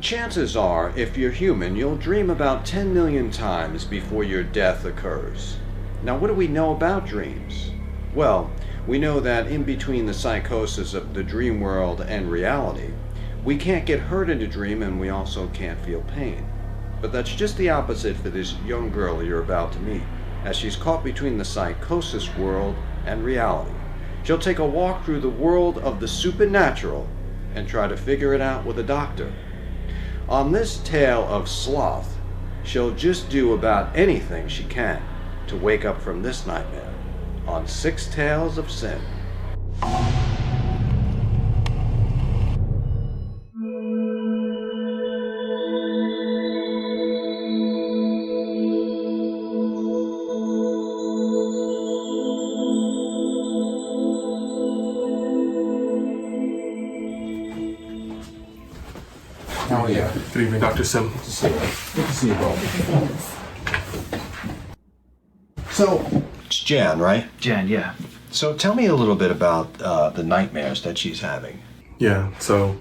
Chances are, if you're human, you'll dream about 10 million times before your death occurs. Now, what do we know about dreams? Well, we know that in between the psychosis of the dream world and reality, we can't get hurt in a dream and we also can't feel pain. But that's just the opposite for this young girl you're about to meet, as she's caught between the psychosis world and reality. She'll take a walk through the world of the supernatural and try to figure it out with a doctor. On this tale of Sloth, she'll just do about anything she can to wake up from this nightmare on 6 Tales of Sin. How are you? Good evening, Dr. Sim. Good to see you. Good to see you both. So, it's Jan, right? Jan, yeah. So tell me a little bit about the nightmares that she's having. Yeah, so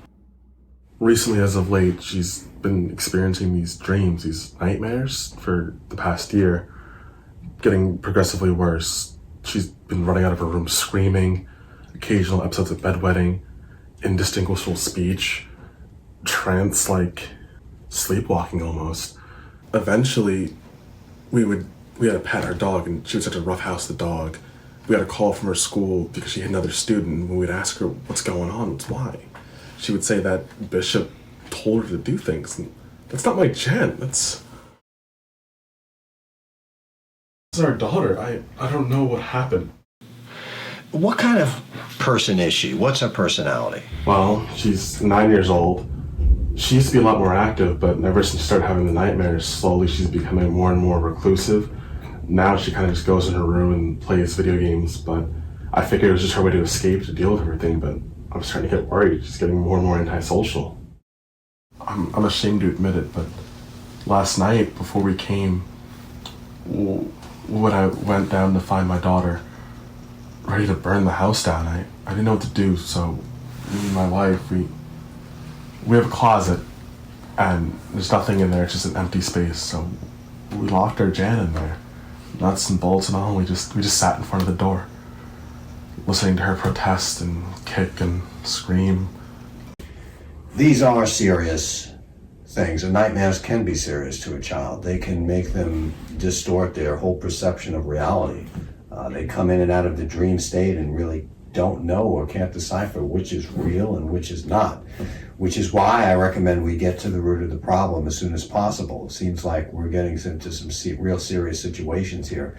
recently as of late, she's been experiencing these dreams, these nightmares for the past year, getting progressively worse. She's been running out of her room screaming, occasional episodes of bedwetting, indistinguishable speech, trance-like sleepwalking almost. Eventually, we had to pet our dog, and she was such a roughhouse the dog. We got a call from her school because she had another student. When we'd ask her what's going on, why, she would say that Bishop told her to do things. And that's not my Jen. That's our daughter. I don't know what happened. What kind of person is she? What's her personality? Well, she's 9 years old. She used to be a lot more active, but ever since she started having the nightmares, slowly she's becoming more and more reclusive. Now she kind of just goes in her room and plays video games, but I figured it was just her way to escape, to deal with everything, but I'm starting to get worried. She's getting more and more antisocial. I'm ashamed to admit it, but last night, before we came, when I went down to find my daughter, ready to burn the house down, I didn't know what to do, so me and my wife, we have a closet, and there's nothing in there, it's just an empty space, so we locked our Jan in there. Nuts and bolts and all, we just sat in front of the door, listening to her protest and kick and scream. These are serious things, and nightmares can be serious to a child. They can make them distort their whole perception of reality. They come in and out of the dream state and really don't know or can't decipher which is real and which is not, which is why I recommend we get to the root of the problem as soon as possible. It seems like we're getting into some real serious situations here.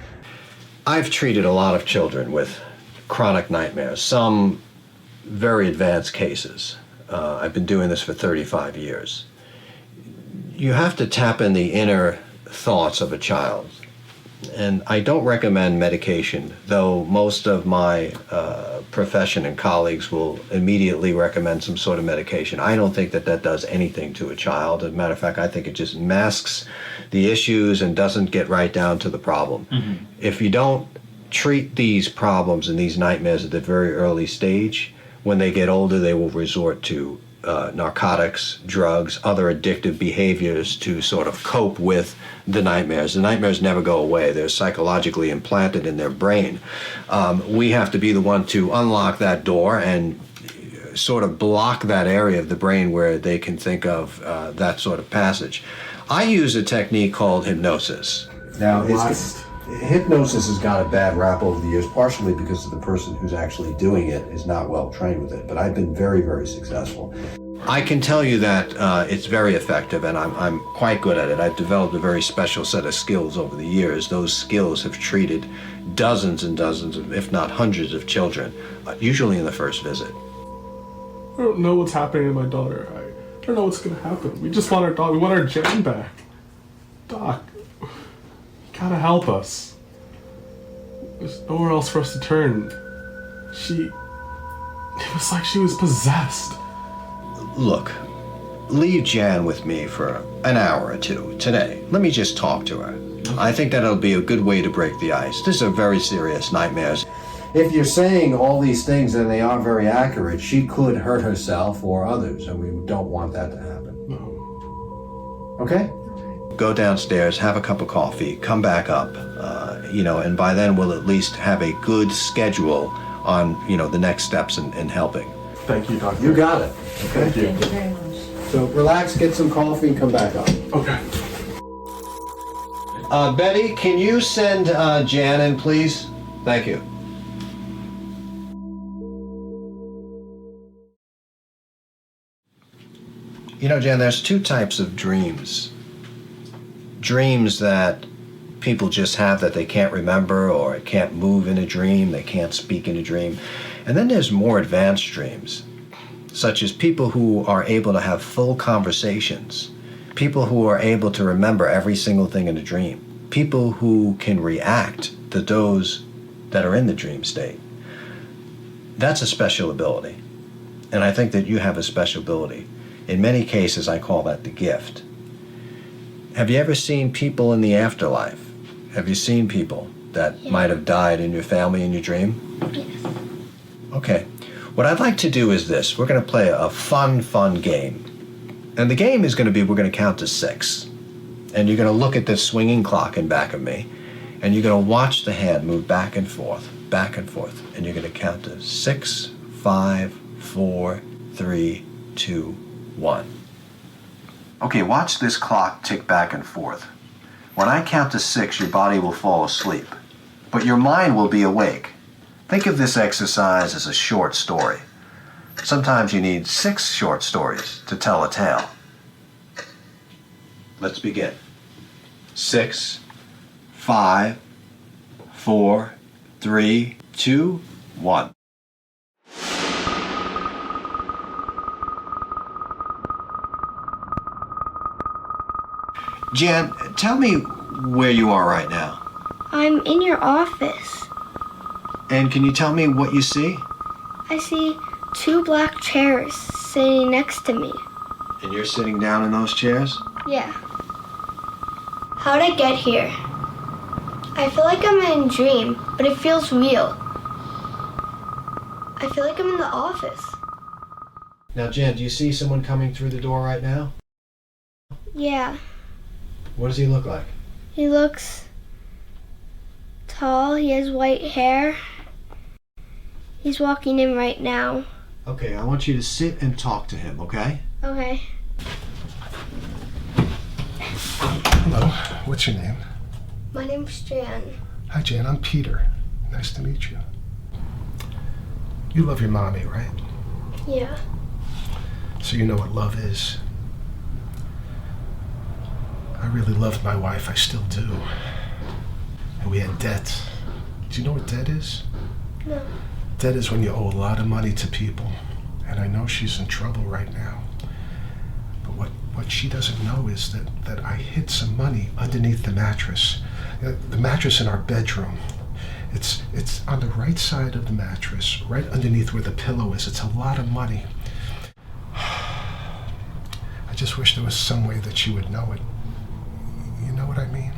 I've treated a lot of children with chronic nightmares, some very advanced cases. I've been doing this for 35 years. You have to tap in the inner thoughts of a child. And I don't recommend medication, though most of my profession and colleagues will immediately recommend some sort of medication. I don't think that does anything to a child. As a matter of fact, I think it just masks the issues and doesn't get right down to the problem. Mm-hmm. If you don't treat these problems and these nightmares at the very early stage, when they get older, they will resort to narcotics, drugs, other addictive behaviors to sort of cope with the nightmares. The nightmares never go away. They're psychologically implanted in their brain. We have to be the one to unlock that door and sort of block that area of the brain where they can think of that sort of passage. I use a technique called hypnosis. Now, hypnosis has got a bad rap over the years, partially because of the person who's actually doing it is not well trained with it, but I've been very, very successful. I can tell you that it's very effective, and I'm quite good at it. I've developed a very special set of skills over the years. Those skills have treated dozens and dozens, if not hundreds of children, usually in the first visit. I don't know what's happening to my daughter. I don't know what's going to happen. We just want our dog. We want our Jen back. Doc, you gotta help us. There's nowhere else for us to turn. It was like she was possessed. Look, leave Jan with me for an hour or two today. Let me just talk to her. I think that'll be a good way to break the ice. These are very serious nightmares. If you're saying all these things and they are very accurate, she could hurt herself or others, and we don't want that to happen. No. Okay? Go downstairs, have a cup of coffee, come back up, and by then we'll at least have a good schedule on, the next steps in helping. Thank you, doctor. You got it. Okay? Thank you. Thank you very much. So relax, get some coffee, and come back up. Okay. Betty, can you send Jan in, please? Thank you. Jan, there's two types of dreams. Dreams that people just have that they can't remember, or it can't move in a dream, they can't speak in a dream. And then there's more advanced dreams, such as people who are able to have full conversations, people who are able to remember every single thing in a dream, people who can react to those that are in the dream state. That's a special ability. And I think that you have a special ability. In many cases, I call that the gift. Have you ever seen people in the afterlife? Have you seen people that might have died in your family in your dream? Yes. Okay. What I'd like to do is this. We're going to play a fun game. And the game is going to be, we're going to count to 6. And you're going to look at this swinging clock in back of me. And you're going to watch the hand move back and forth. And you're going to count to 6, 5, 4, 3, 2, 1. Okay, watch this clock tick back and forth. When I count to 6, your body will fall asleep, but your mind will be awake. Think of this exercise as a short story. Sometimes you need 6 short stories to tell a tale. Let's begin. 6, 5, 4, 3, 2, 1. Jan, tell me where you are right now. I'm in your office. And can you tell me what you see? I see 2 black chairs sitting next to me. And you're sitting down in those chairs? Yeah. How'd I get here? I feel like I'm in a dream, but it feels real. I feel like I'm in the office. Now, Jan, do you see someone coming through the door right now? Yeah. What does he look like? He looks tall. He has white hair. He's walking in right now. Okay, I want you to sit and talk to him, okay? Okay. Hello, what's your name? My name's Jan. Hi, Jan, I'm Peter. Nice to meet you. You love your mommy, right? Yeah. So you know what love is. I really loved my wife, I still do. And we had debt. Do you know what debt is? No. Debt is when you owe a lot of money to people. And I know she's in trouble right now. But what she doesn't know is that I hid some money underneath the mattress. The mattress in our bedroom. It's on the right side of the mattress, right underneath where the pillow is. It's a lot of money. I just wish there was some way that she would know it. You know what I mean?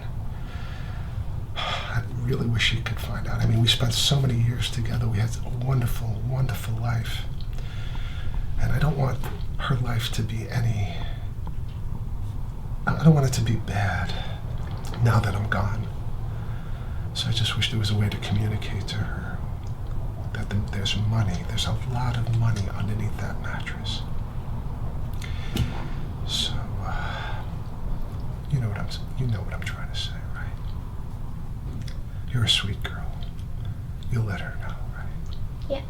I really wish she could find out. I mean, we spent so many years together. We had a wonderful, wonderful life. And I don't want her life to be I don't want it to be bad now that I'm gone. So I just wish there was a way to communicate to her that there's money. There's a lot of money underneath that mattress. So, you know what I'm trying to say, right? You're a sweet girl. You'll let her know, right? Yeah.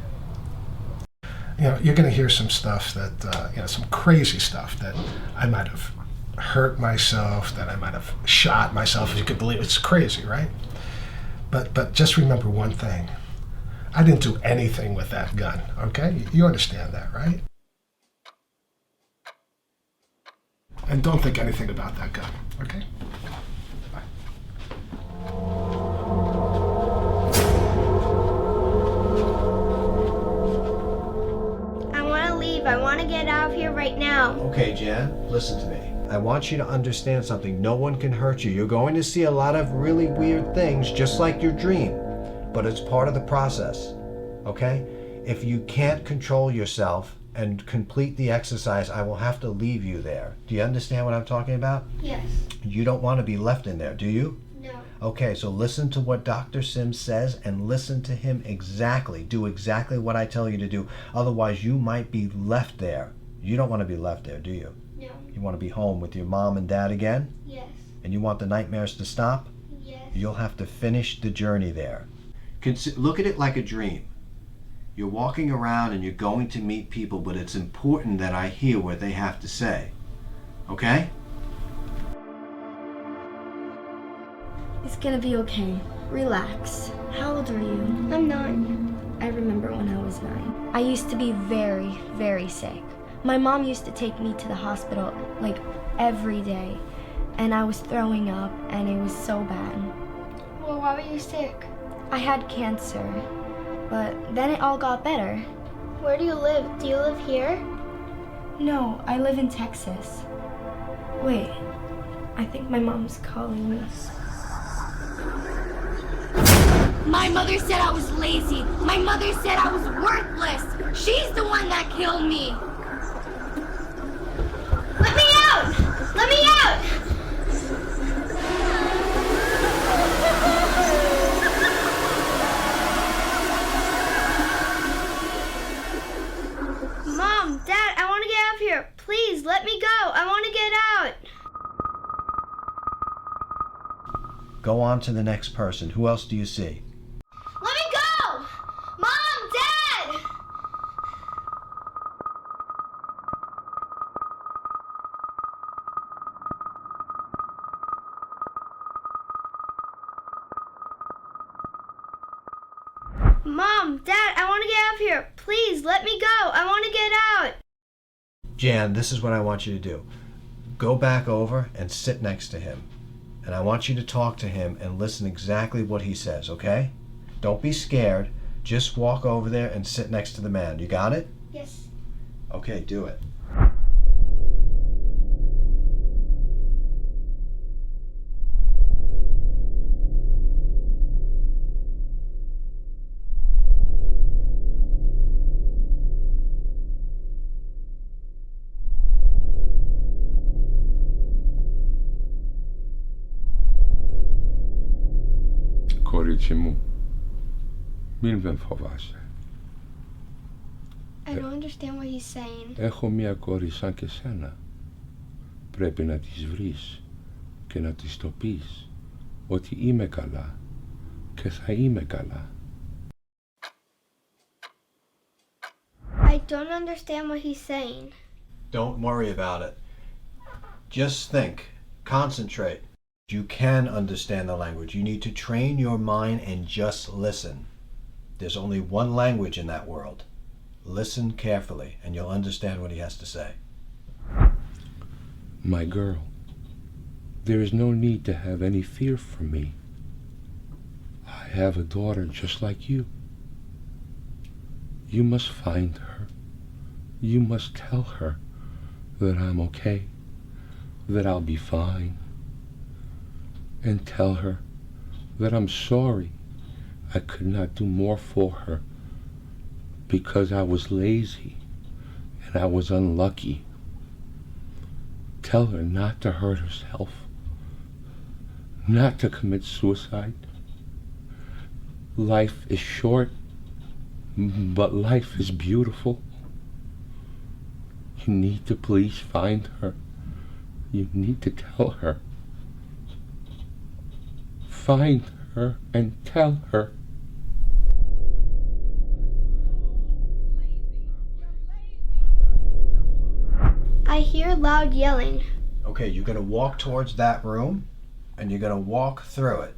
You know, you're going to hear some stuff that, some crazy stuff that I might have hurt myself, that I might have shot myself, if you could believe it. It's crazy, right? But just remember one thing. I didn't do anything with that gun, okay? You understand that, right? And don't think anything about that gun, okay? Bye. I want to leave. I want to get out of here right now. Okay, Jan, listen to me. I want you to understand something. No one can hurt you. You're going to see a lot of really weird things, just like your dream. But it's part of the process, okay? If you can't control yourself, and complete the exercise, I will have to leave you there. Do you understand what I'm talking about? Yes. You don't want to be left in there, do you? No. Okay, so listen to what Dr. Sims says and listen to him exactly. Do exactly what I tell you to do. Otherwise, you might be left there. You don't want to be left there, do you? No. You want to be home with your mom and dad again? Yes. And you want the nightmares to stop? Yes. You'll have to finish the journey there. Look at it like a dream. You're walking around and you're going to meet people, but it's important that I hear what they have to say. Okay? It's gonna be okay. Relax. How old are you? I'm 9. I remember when I was 9. I used to be very, very sick. My mom used to take me to the hospital like every day, and I was throwing up, and it was so bad. Well, why were you sick? I had cancer, but then it all got better. Where do you live? Do you live here? No, I live in Texas. Wait, I think my mom's calling me. My mother said I was lazy. My mother said I was worthless. She's the one that killed me. Let me out! Let me out! Mom, Dad, I want to get out of here. Please, let me go. I want to get out. Go on to the next person. Who else do you see? Let me go! Mom, Dad! Mom, Dad, I want to get out of here. Please, let me go. I want to get out. Jan, this is what I want you to do. Go back over and sit next to him. And I want you to talk to him and listen exactly what he says, okay? Don't be scared. Just walk over there and sit next to the man. You got it? Yes. Okay, do it. Κορίτσι μου, μην φοβάσαι. I don't understand what he's saying. Έχω μια κόρη σαν και σένα. Πρέπει να της βρεις και να της το πεις ότι είμαι καλά και θα είμαι καλά. I don't understand what he's saying. Don't worry about it. Just think. Concentrate. You can understand the language. You need to train your mind and just listen. There's only one language in that world. Listen carefully and you'll understand what he has to say. My girl, there is no need to have any fear for me. I have a daughter just like you. You must find her. You must tell her that I'm okay, that I'll be fine. And tell her that I'm sorry I could not do more for her because I was lazy and I was unlucky. Tell her not to hurt herself, not to commit suicide. Life is short, but life is beautiful. You need to please find her. You need to tell her. Find her and tell her. I hear loud yelling. Okay, you're going to walk towards that room and you're going to walk through it.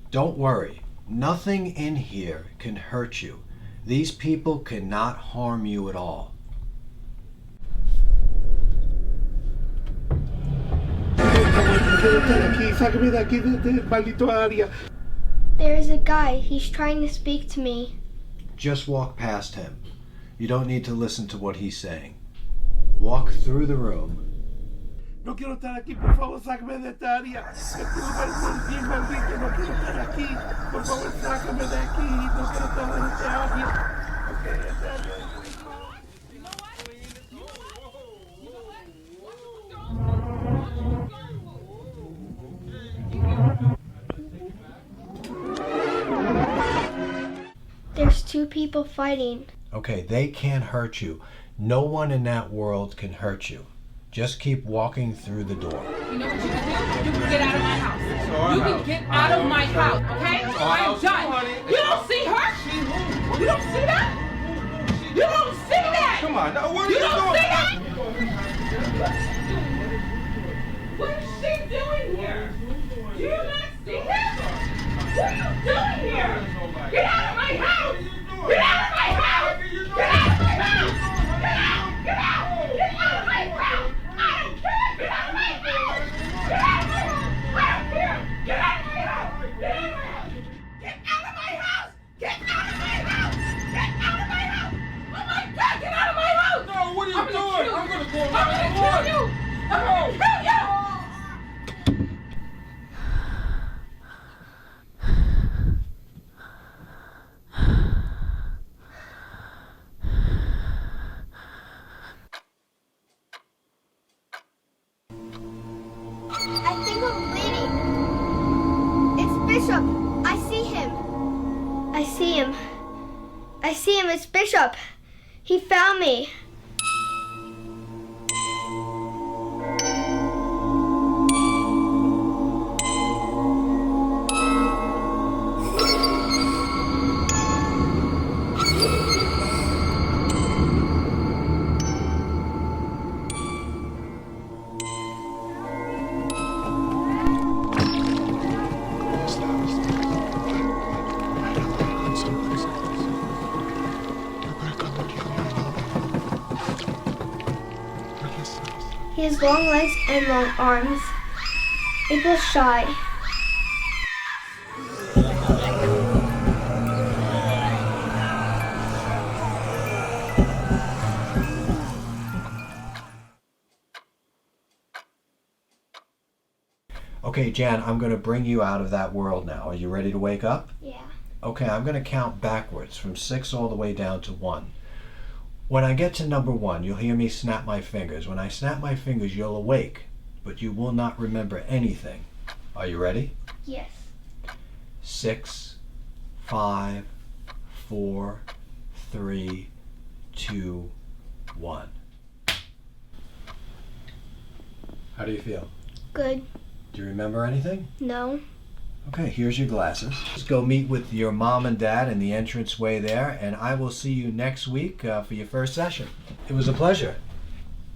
Don't worry. Nothing in here can hurt you. These people cannot harm you at all. There is a guy. He's trying to speak to me. Just walk past him. You don't need to listen to what he's saying. Walk through the room. No quiero estar aquí, por favor, sácame de esta área. Estoy bien maldito, no quiero estar aquí. Por favor, sácame de aquí. No quiero estar en esta área. Okay, esta área es muy two people fighting. Okay, they can't hurt you. No one in that world can hurt you. Just keep walking through the door. You know what you can do? You can get out of my house. You can get out of my house, okay? I am done. You don't see her? You don't see that? You don't see that? Come on, now what are You you don't doing? see that? What is she doing here? Do you not see that? What are you doing here? Get out of my house! Get out of my house! Get out of my house! Get out! Get out! Get out of my house! I don't care! Get out of my house! Get out of my house! I don't care! Get out of my house! Get out of my house! Get out of my house! Get out of my house! Get out of my house! Oh my God! Get out of my house! No, what are you doing? I'm gonna go I'm gonna kill you! I'm gonna kill you! I think I'm bleeding. It's Bishop. I see him. I see him. I see him. It's Bishop. He found me. He has long legs and long arms. April's shy. Okay, Jan, I'm going to bring you out of that world now. Are you ready to wake up? Yeah. Okay, I'm going to count backwards from 6 all the way down to 1. When I get to number 1, you'll hear me snap my fingers. When I snap my fingers, you'll awake, but you will not remember anything. Are you ready? Yes. 6, 5, 4, 3, 2, 1. How do you feel? Good. Do you remember anything? No. Okay, here's your glasses. Let's go meet with your mom and dad in the entranceway there, and I will see you next week for your first session. It was a pleasure.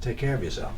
Take care of yourself.